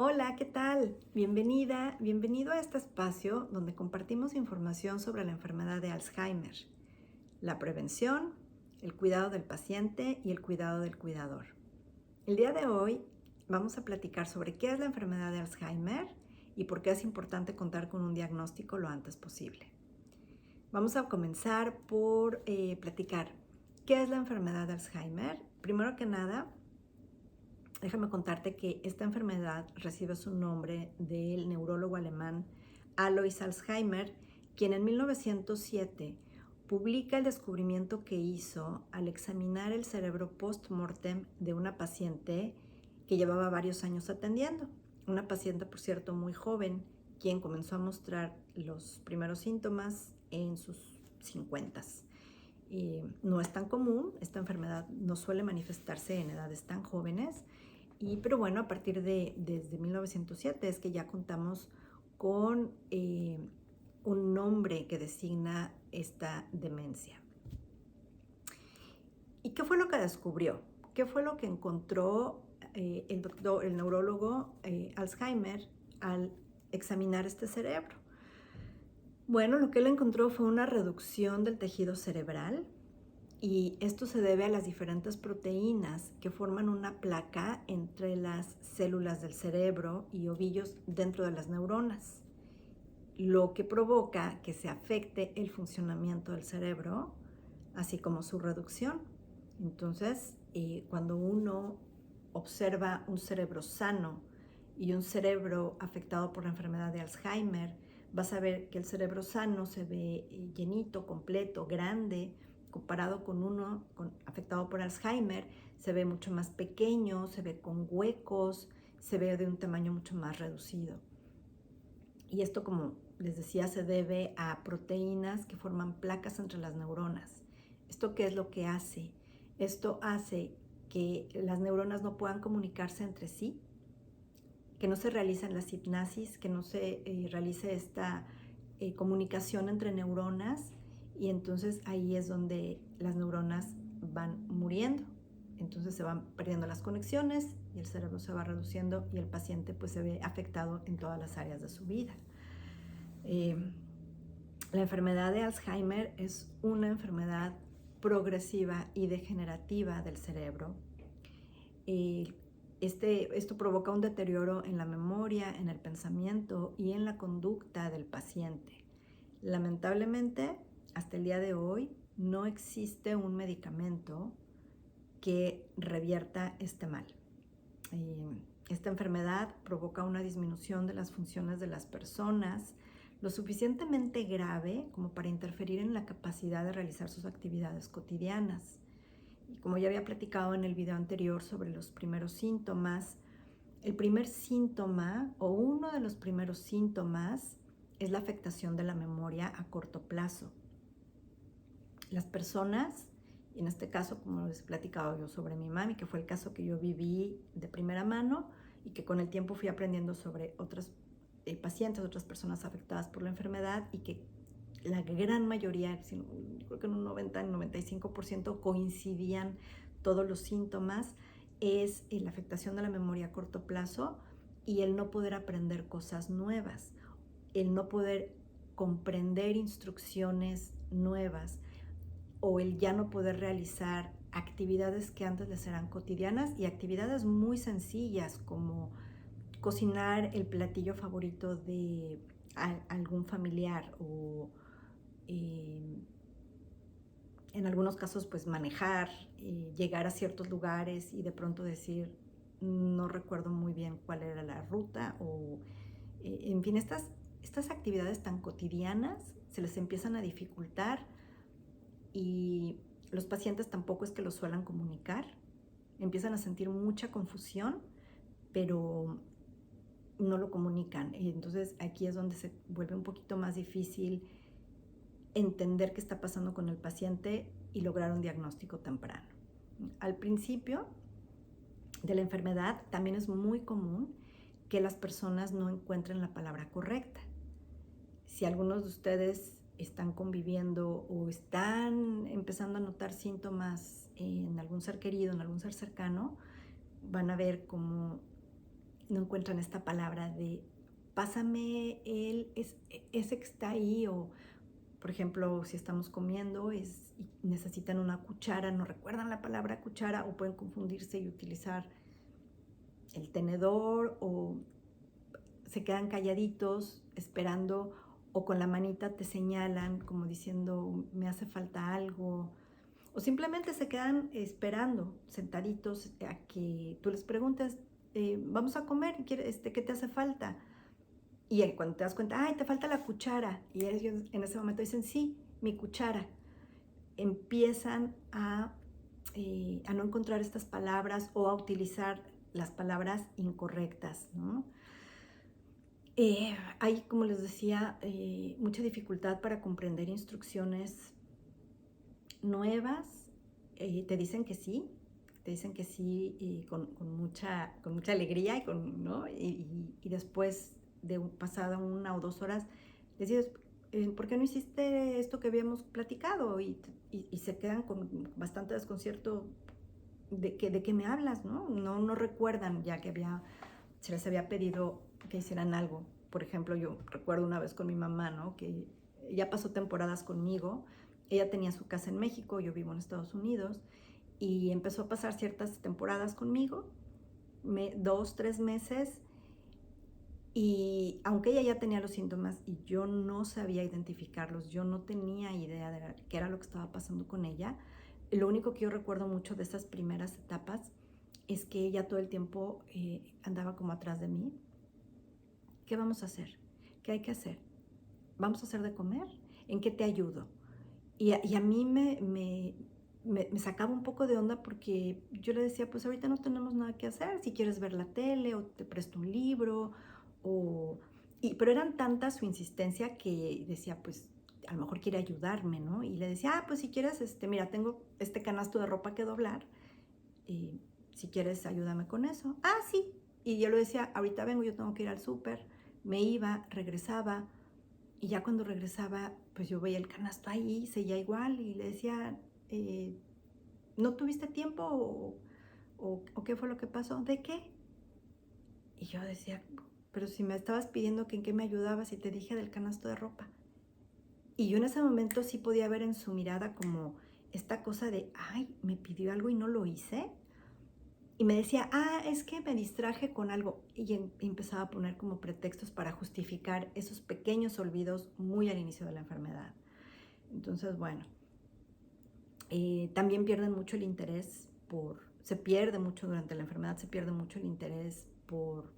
Hola, ¿qué tal? Bienvenida, bienvenido a este espacio donde compartimos información sobre la enfermedad de Alzheimer, la prevención, el cuidado del paciente y el cuidado del cuidador. El día de hoy vamos a platicar sobre qué es la enfermedad de Alzheimer y por qué es importante contar con un diagnóstico lo antes posible. Vamos a comenzar por platicar qué es la enfermedad de Alzheimer. Primero que nada, déjame contarte que esta enfermedad recibe su nombre del neurólogo alemán Alois Alzheimer, quien en 1907 publica el descubrimiento que hizo al examinar el cerebro post-mortem de una paciente que llevaba varios años atendiendo. Una paciente, por cierto, muy joven, quien comenzó a mostrar los primeros síntomas en sus 50. No es tan común, esta enfermedad no suele manifestarse en edades tan jóvenes, pero bueno, a partir desde 1907 es que ya contamos con un nombre que designa esta demencia. ¿Y qué fue lo que descubrió? ¿Qué fue lo que encontró el neurólogo Alzheimer al examinar este cerebro? Bueno, lo que él encontró fue una reducción del tejido cerebral, y esto se debe a las diferentes proteínas que forman una placa entre las células del cerebro y ovillos dentro de las neuronas, lo que provoca que se afecte el funcionamiento del cerebro, así como su reducción. Entonces, cuando uno observa un cerebro sano y un cerebro afectado por la enfermedad de Alzheimer, vas a ver que el cerebro sano se ve llenito, completo, grande, comparado con uno afectado por Alzheimer, se ve mucho más pequeño, se ve con huecos, se ve de un tamaño mucho más reducido. Y esto, como les decía, se debe a proteínas que forman placas entre las neuronas. ¿Esto qué es lo que hace? Esto hace que las neuronas no puedan comunicarse entre sí, que no se realiza la sinapsis, que no se realice esta comunicación entre neuronas, y entonces ahí es donde las neuronas van muriendo. Entonces se van perdiendo las conexiones y el cerebro se va reduciendo y el paciente pues se ve afectado en todas las áreas de su vida. La enfermedad de Alzheimer es una enfermedad progresiva y degenerativa del cerebro. Esto provoca un deterioro en la memoria, en el pensamiento y en la conducta del paciente. Lamentablemente, hasta el día de hoy, no existe un medicamento que revierta este mal. Esta enfermedad provoca una disminución de las funciones de las personas, lo suficientemente grave como para interferir en la capacidad de realizar sus actividades cotidianas. Y como ya había platicado en el video anterior sobre los primeros síntomas, el primer síntoma o uno de los primeros síntomas es la afectación de la memoria a corto plazo. Las personas, en este caso, como les he platicado yo sobre mi mami, que fue el caso que yo viví de primera mano y que con el tiempo fui aprendiendo sobre otros pacientes, otras personas afectadas por la enfermedad, y que la gran mayoría, creo que en un 90-95% coincidían todos los síntomas, es la afectación de la memoria a corto plazo y el no poder aprender cosas nuevas, el no poder comprender instrucciones nuevas, o el ya no poder realizar actividades que antes les eran cotidianas, y actividades muy sencillas como cocinar el platillo favorito de algún familiar, o en algunos casos pues manejar, llegar a ciertos lugares y de pronto decir no recuerdo muy bien cuál era la ruta, o en fin, estas actividades tan cotidianas se les empiezan a dificultar, y los pacientes tampoco es que lo suelan comunicar, empiezan a sentir mucha confusión, pero no lo comunican. Y entonces aquí es donde se vuelve un poquito más difícil entender qué está pasando con el paciente y lograr un diagnóstico temprano. Al principio de la enfermedad también es muy común que las personas no encuentren la palabra correcta. Si algunos de ustedes están conviviendo o están empezando a notar síntomas en algún ser querido, en algún ser cercano, van a ver cómo no encuentran esta palabra de pásame ese que está ahí, o por ejemplo, si estamos comiendo y necesitan una cuchara, no recuerdan la palabra cuchara o pueden confundirse y utilizar el tenedor, o se quedan calladitos esperando, o con la manita te señalan como diciendo me hace falta algo, o simplemente se quedan esperando sentaditos a que tú les preguntes, vamos a comer, ¿qué te hace falta? Y cuando te das cuenta, ay, te falta la cuchara, y ellos en ese momento dicen, sí, mi cuchara, empiezan a no encontrar estas palabras o a utilizar las palabras incorrectas, ¿no? Hay, como les decía, mucha dificultad para comprender instrucciones nuevas. Te dicen que sí, con mucha alegría, ¿no? Y después de pasada 1 o 2 horas, les dices, ¿por qué no hiciste esto que habíamos platicado? Y se quedan con bastante desconcierto de qué me hablas, ¿no? No recuerdan ya que se les había pedido que hicieran algo. Por ejemplo, yo recuerdo una vez con mi mamá, ¿no? Que ya pasó temporadas conmigo. Ella tenía su casa en México, yo vivo en Estados Unidos, y empezó a pasar ciertas temporadas conmigo, 2, 3 meses, y aunque ella ya tenía los síntomas y yo no sabía identificarlos, yo no tenía idea de qué era lo que estaba pasando con ella, lo único que yo recuerdo mucho de esas primeras etapas es que ella todo el tiempo andaba como atrás de mí. ¿Qué vamos a hacer? ¿Qué hay que hacer? ¿Vamos a hacer de comer? ¿En qué te ayudo? Y a mí me sacaba un poco de onda porque yo le decía, pues ahorita no tenemos nada que hacer, si quieres ver la tele o te presto un libro, pero eran tantas su insistencia que decía, pues a lo mejor quiere ayudarme, ¿no? Y le decía, pues si quieres, mira, tengo este canasto de ropa que doblar, si quieres ayúdame con eso. Ah, sí. Y yo le decía, ahorita vengo, yo tengo que ir al súper. Me iba, regresaba, y ya cuando regresaba, pues yo veía el canasto ahí, seguía igual, y le decía, ¿no tuviste tiempo o qué fue lo que pasó? ¿De qué? Y yo decía, pero si me estabas pidiendo que en qué me ayudabas y te dije del canasto de ropa. Y yo en ese momento sí podía ver en su mirada como esta cosa de, ay, me pidió algo y no lo hice. Y me decía, es que me distraje con algo. Y empezaba a poner como pretextos para justificar esos pequeños olvidos muy al inicio de la enfermedad. Entonces, bueno, también pierden mucho el interés se pierde mucho durante la enfermedad, se pierde mucho el interés por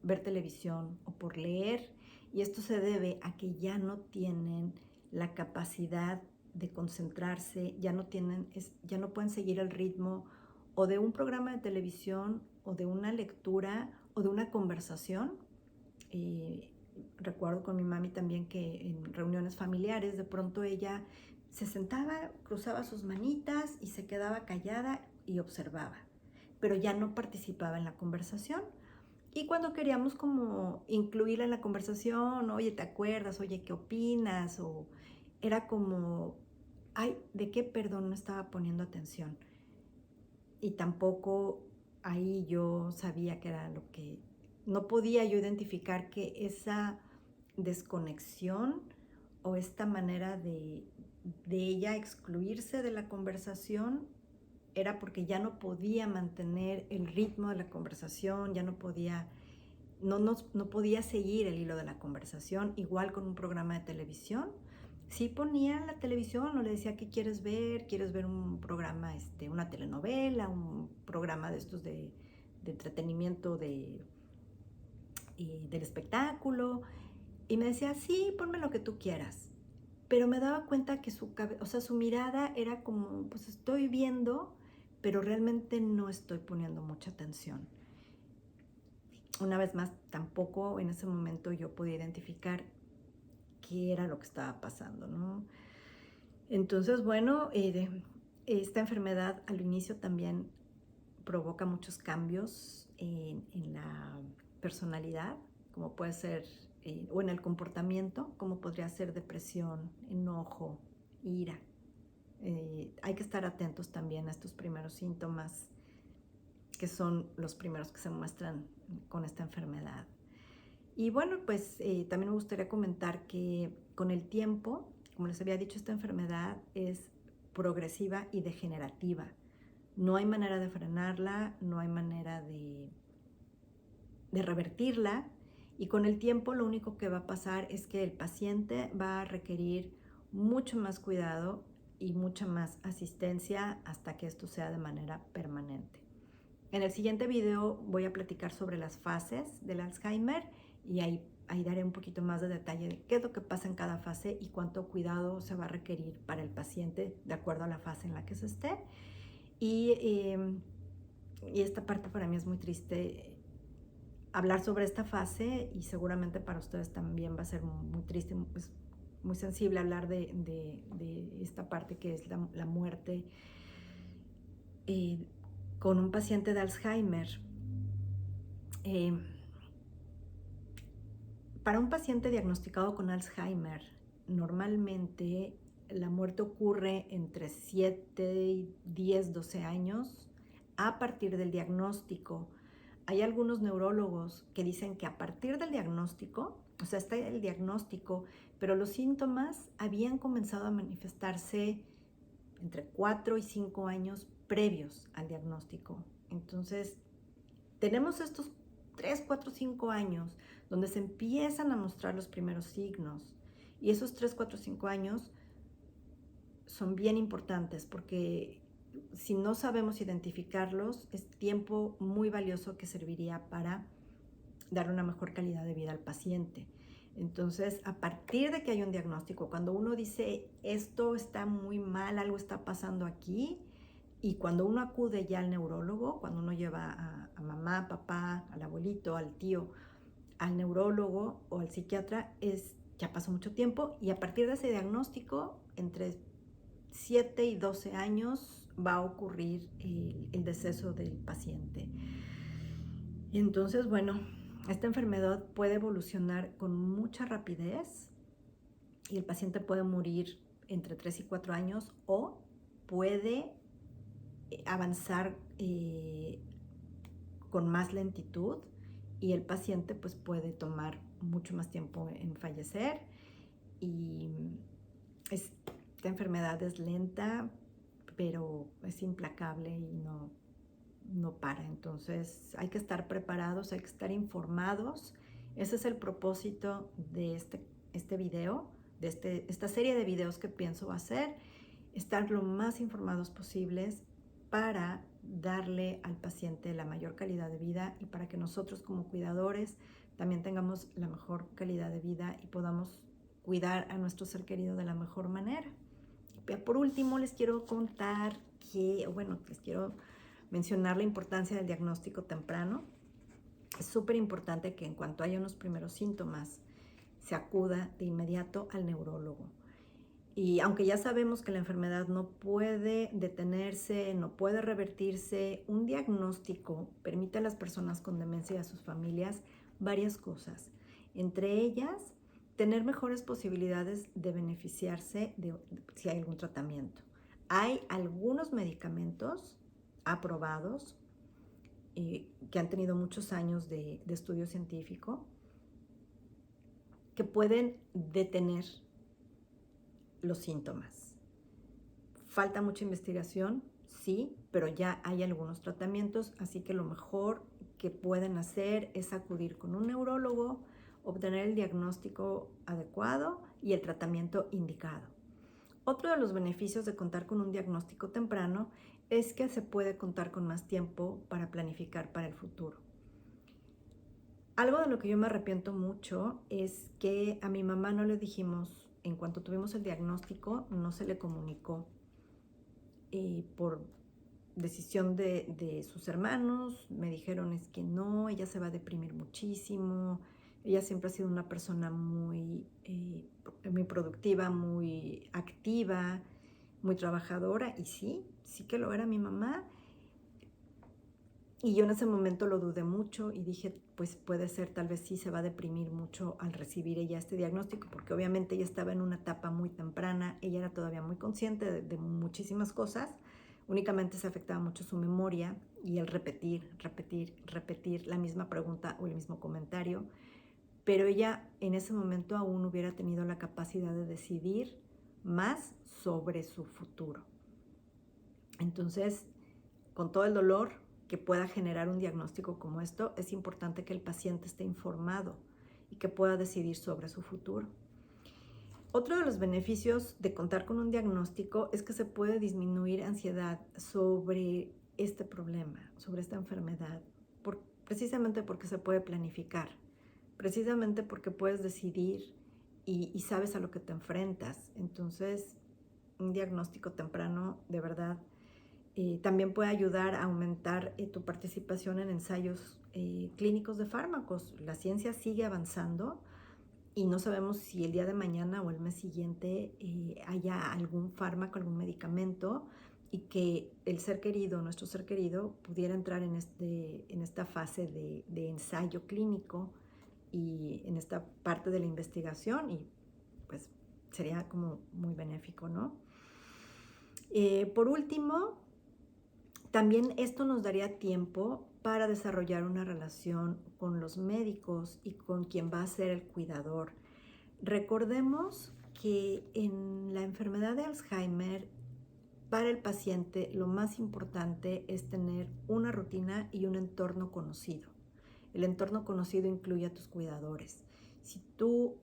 ver televisión o por leer. Y esto se debe a que ya no tienen la capacidad de concentrarse, ya no pueden seguir el ritmo o de un programa de televisión o de una lectura o de una conversación. Recuerdo con mi mami también que en reuniones familiares de pronto ella se sentaba, cruzaba sus manitas y se quedaba callada y observaba, pero ya no participaba en la conversación. Y cuando queríamos como incluirla en la conversación, oye, ¿te acuerdas? Oye, ¿qué opinas? O era como, ay, ¿de qué? Perdón, no estaba poniendo atención. Y tampoco ahí yo sabía que era lo que... No podía yo identificar que esa desconexión o esta manera de ella excluirse de la conversación era porque ya no podía mantener el ritmo de la conversación, ya no podía, no podía seguir el hilo de la conversación, igual con un programa de televisión. Sí ponía la televisión, o le decía, ¿qué quieres ver? ¿Quieres ver un programa, una telenovela, un programa de estos de entretenimiento del espectáculo? Y me decía, sí, ponme lo que tú quieras. Pero me daba cuenta que su mirada era como, pues estoy viendo, pero realmente no estoy poniendo mucha atención. Una vez más, tampoco en ese momento yo podía identificar qué era lo que estaba pasando, ¿no? Entonces, bueno, esta enfermedad al inicio también provoca muchos cambios en la personalidad, como puede ser, o en el comportamiento, como podría ser depresión, enojo, ira. Hay que estar atentos también a estos primeros síntomas que son los primeros que se muestran con esta enfermedad. Y bueno, pues también me gustaría comentar que con el tiempo, como les había dicho, esta enfermedad es progresiva y degenerativa. No hay manera de frenarla, no hay manera de revertirla, y con el tiempo lo único que va a pasar es que el paciente va a requerir mucho más cuidado y mucha más asistencia hasta que esto sea de manera permanente. En el siguiente video voy a platicar sobre las fases del Alzheimer y ahí daré un poquito más de detalle de qué es lo que pasa en cada fase y cuánto cuidado se va a requerir para el paciente de acuerdo a la fase en la que se esté. Y esta parte para mí es muy triste, hablar sobre esta fase, y seguramente para ustedes también va a ser muy triste, pues, muy sensible hablar de esta parte que es la muerte con un paciente de Alzheimer. Para un paciente diagnosticado con Alzheimer, normalmente la muerte ocurre entre 7, 10, 12 años a partir del diagnóstico. Hay algunos neurólogos que dicen que a partir del diagnóstico, o sea, está el diagnóstico, pero los síntomas habían comenzado a manifestarse entre 4 y 5 años previos al diagnóstico. Entonces, tenemos estos 3, 4, 5 años donde se empiezan a mostrar los primeros signos. Y esos 3, 4, 5 años son bien importantes porque si no sabemos identificarlos, es tiempo muy valioso que serviría para dar una mejor calidad de vida al paciente. Entonces, a partir de que hay un diagnóstico, cuando uno dice esto está muy mal, algo está pasando aquí, y cuando uno acude ya al neurólogo, cuando uno lleva a mamá, papá, al abuelito, al tío, al neurólogo o al psiquiatra, ya pasó mucho tiempo, y a partir de ese diagnóstico, entre 7 y 12 años, va a ocurrir el deceso del paciente. Y entonces, bueno, esta enfermedad puede evolucionar con mucha rapidez y el paciente puede morir entre 3 y 4 años, o puede avanzar con más lentitud y el paciente pues puede tomar mucho más tiempo en fallecer. Y esta enfermedad es lenta, pero es implacable y no para. Entonces hay que estar preparados, hay que estar informados. Ese es el propósito de este video, de esta serie de videos que pienso hacer, estar lo más informados posibles para darle al paciente la mayor calidad de vida y para que nosotros como cuidadores también tengamos la mejor calidad de vida y podamos cuidar a nuestro ser querido de la mejor manera. Por último, les quiero contar les quiero mencionar la importancia del diagnóstico temprano. Es súper importante que en cuanto haya unos primeros síntomas, se acuda de inmediato al neurólogo. Y aunque ya sabemos que la enfermedad no puede detenerse, no puede revertirse, un diagnóstico permite a las personas con demencia y a sus familias varias cosas. Entre ellas, tener mejores posibilidades de beneficiarse si hay algún tratamiento. Hay algunos medicamentos aprobados que han tenido muchos años de estudio científico que pueden detener los síntomas. Falta mucha investigación, sí, pero ya hay algunos tratamientos, así que lo mejor que pueden hacer es acudir con un neurólogo, obtener el diagnóstico adecuado y el tratamiento indicado. Otro de los beneficios de contar con un diagnóstico temprano es que se puede contar con más tiempo para planificar para el futuro. Algo de lo que yo me arrepiento mucho es que a mi mamá no le dijimos, en cuanto tuvimos el diagnóstico, no se le comunicó por decisión de sus hermanos. Me dijeron es que no, ella se va a deprimir muchísimo. Ella siempre ha sido una persona muy productiva, muy activa, muy trabajadora, y sí que lo era mi mamá. Y yo en ese momento lo dudé mucho y dije, pues puede ser, tal vez sí se va a deprimir mucho al recibir ella este diagnóstico, porque obviamente ella estaba en una etapa muy temprana, ella era todavía muy consciente de muchísimas cosas, Únicamente se afectaba mucho su memoria y el repetir la misma pregunta o el mismo comentario, pero ella en ese momento aún hubiera tenido la capacidad de decidir más sobre su futuro. Entonces, con todo el dolor que pueda generar un diagnóstico como esto, es importante que el paciente esté informado y que pueda decidir sobre su futuro. Otro de los beneficios de contar con un diagnóstico es que se puede disminuir ansiedad sobre este problema, sobre esta enfermedad, precisamente porque se puede planificar, precisamente porque puedes decidir y sabes a lo que te enfrentas. Entonces, un diagnóstico temprano, de verdad, también puede ayudar a aumentar tu participación en ensayos clínicos de fármacos. La ciencia sigue avanzando y no sabemos si el día de mañana o el mes siguiente haya algún fármaco, algún medicamento y que el ser querido, nuestro ser querido, pudiera entrar en esta fase de ensayo clínico y en esta parte de la investigación, y pues sería como muy benéfico, ¿no? Por último, también esto nos daría tiempo para desarrollar una relación con los médicos y con quien va a ser el cuidador. Recordemos que en la enfermedad de Alzheimer, para el paciente lo más importante es tener una rutina y un entorno conocido. El entorno conocido incluye a tus cuidadores. Si tú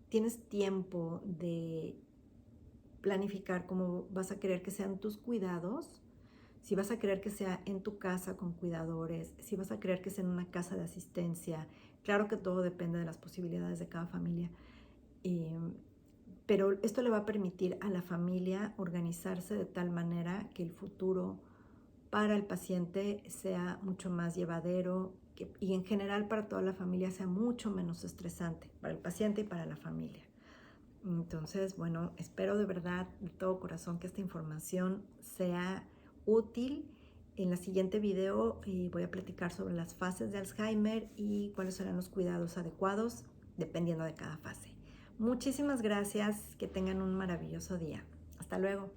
tienes tiempo de planificar cómo vas a querer que sean tus cuidados, si vas a querer que sea en tu casa con cuidadores, si vas a querer que sea en una casa de asistencia, claro que todo depende de las posibilidades de cada familia, pero esto le va a permitir a la familia organizarse de tal manera que el futuro para el paciente sea mucho más llevadero y en general para toda la familia sea mucho menos estresante para el paciente y para la familia. Entonces, bueno, espero de verdad, de todo corazón, que esta información sea útil. En la siguiente video voy a platicar sobre las fases de Alzheimer y cuáles serán los cuidados adecuados dependiendo de cada fase. Muchísimas gracias, que tengan un maravilloso día. Hasta luego.